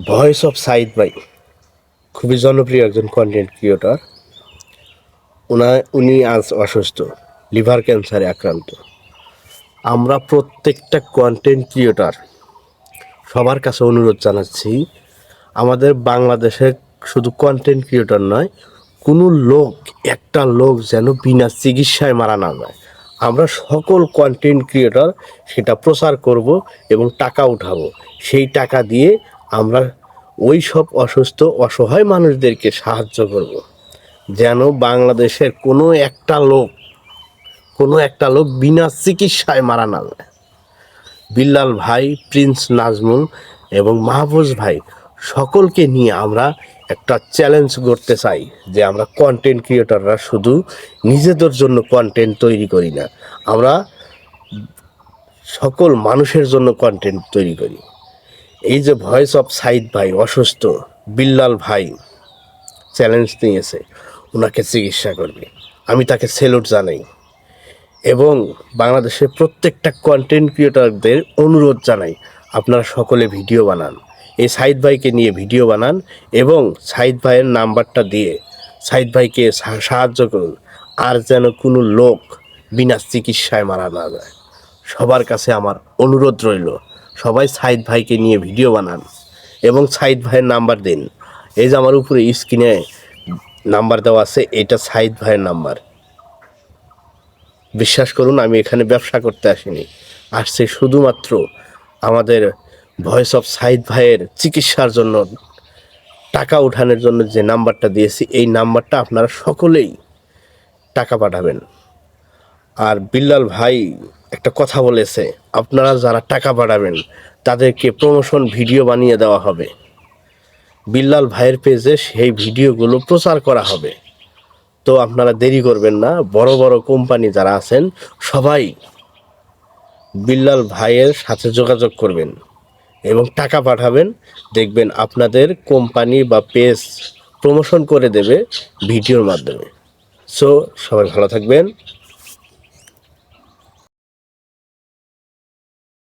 Voice of Saeed ভাই খুবই জনপ্রিয় একজন কন্টেন্ট ক্রিয়েটর। উনি আজ অসুস্থ, লিভার ক্যান্সারে আক্রান্ত। আমরা প্রত্যেকটা কন্টেন্ট ক্রিয়েটর সবার কাছে অনুরোধ জানাচ্ছি, আমাদের বাংলাদেশের শুধু কন্টেন্ট ক্রিয়েটর নয়, কোনো লোক, একটা লোক যেন বিনা চিকিৎসায় মারা না যায়। আমরা সকল কন্টেন্ট ক্রিয়েটর সেটা প্রচার করব এবং টাকা উঠাবো। সেই টাকা দিয়ে আমরা ওই সব অসুস্থ অসহায় মানুষদেরকে সাহায্য করব, যেন বাংলাদেশের কোনো একটা লোক বিনা চিকিৎসায় মারা না যায়। বিল্লাল ভাই, প্রিন্স নাজমুল এবং মাহফুজ ভাই সকলকে নিয়ে আমরা একটা চ্যালেঞ্জ করতে চাই যে আমরা কন্টেন্ট ক্রিয়েটররা শুধু নিজেদের জন্য কন্টেন্ট তৈরি করি না, আমরা সকল মানুষের জন্য কন্টেন্ট তৈরি করি। এই যে ভয়েস অফ সাইদ ভাই অসুস্থ, বিল্লাল ভাই চ্যালেঞ্জ নিয়েছে ওনাকে চিকিৎসা করবে, আমি তাকে সেলুট জানাই এবং বাংলাদেশের প্রত্যেকটা কন্টেন্ট ক্রিয়েটরদের অনুরোধ জানাই, আপনারা সকলে ভিডিও বানান, এই সাইদ ভাইকে নিয়ে ভিডিও বানান এবং সাইদ ভাইয়ের নাম্বারটা দিয়ে সাইদ ভাইকে সাহায্য করুন, আর যেন কোনো লোক বিনা চিকিৎসায় মারা না যায়। সবার কাছে আমার অনুরোধ রইল, সবাই সাইদ ভাইকে নিয়ে ভিডিও বানান এবং সাইদ ভাইয়ের নাম্বার দিন। এই যে আমার উপরে স্ক্রিনে নাম্বার দেওয়া আছে, এটা সাইদ ভাইয়ের নাম্বার। বিশ্বাস করুন, আমি এখানে ব্যবসা করতে আসিনি, আসছে শুধুমাত্র আমাদের ভয়েস অফ সাইদ ভাইয়ের চিকিৎসার জন্য টাকা উঠানোর জন্য। যে নাম্বারটা দিয়েছি, এই নাম্বারটা আপনারা সকলেই টাকা পাঠাবেন। আর বিল্লাল ভাই একটা কথা বলেছে, আপনারা যারা টাকা পাঠাবেন তাদেরকে প্রমোশন ভিডিও বানিয়ে দেওয়া হবে, বিল্লাল ভাইয়ের পেজে সেই ভিডিওগুলো প্রচার করা হবে। তো আপনারা দেরি করবেন না, বড় বড় কোম্পানি যারা আছেন সবাই বিল্লাল ভাইয়ের সাথে যোগাযোগ করবেন এবং টাকা পাঠাবেন, দেখবেন আপনাদের কোম্পানি বা পেজ প্রমোশন করে দেবে ভিডিওর মাধ্যমে। সো সবাই ভালো থাকবেন।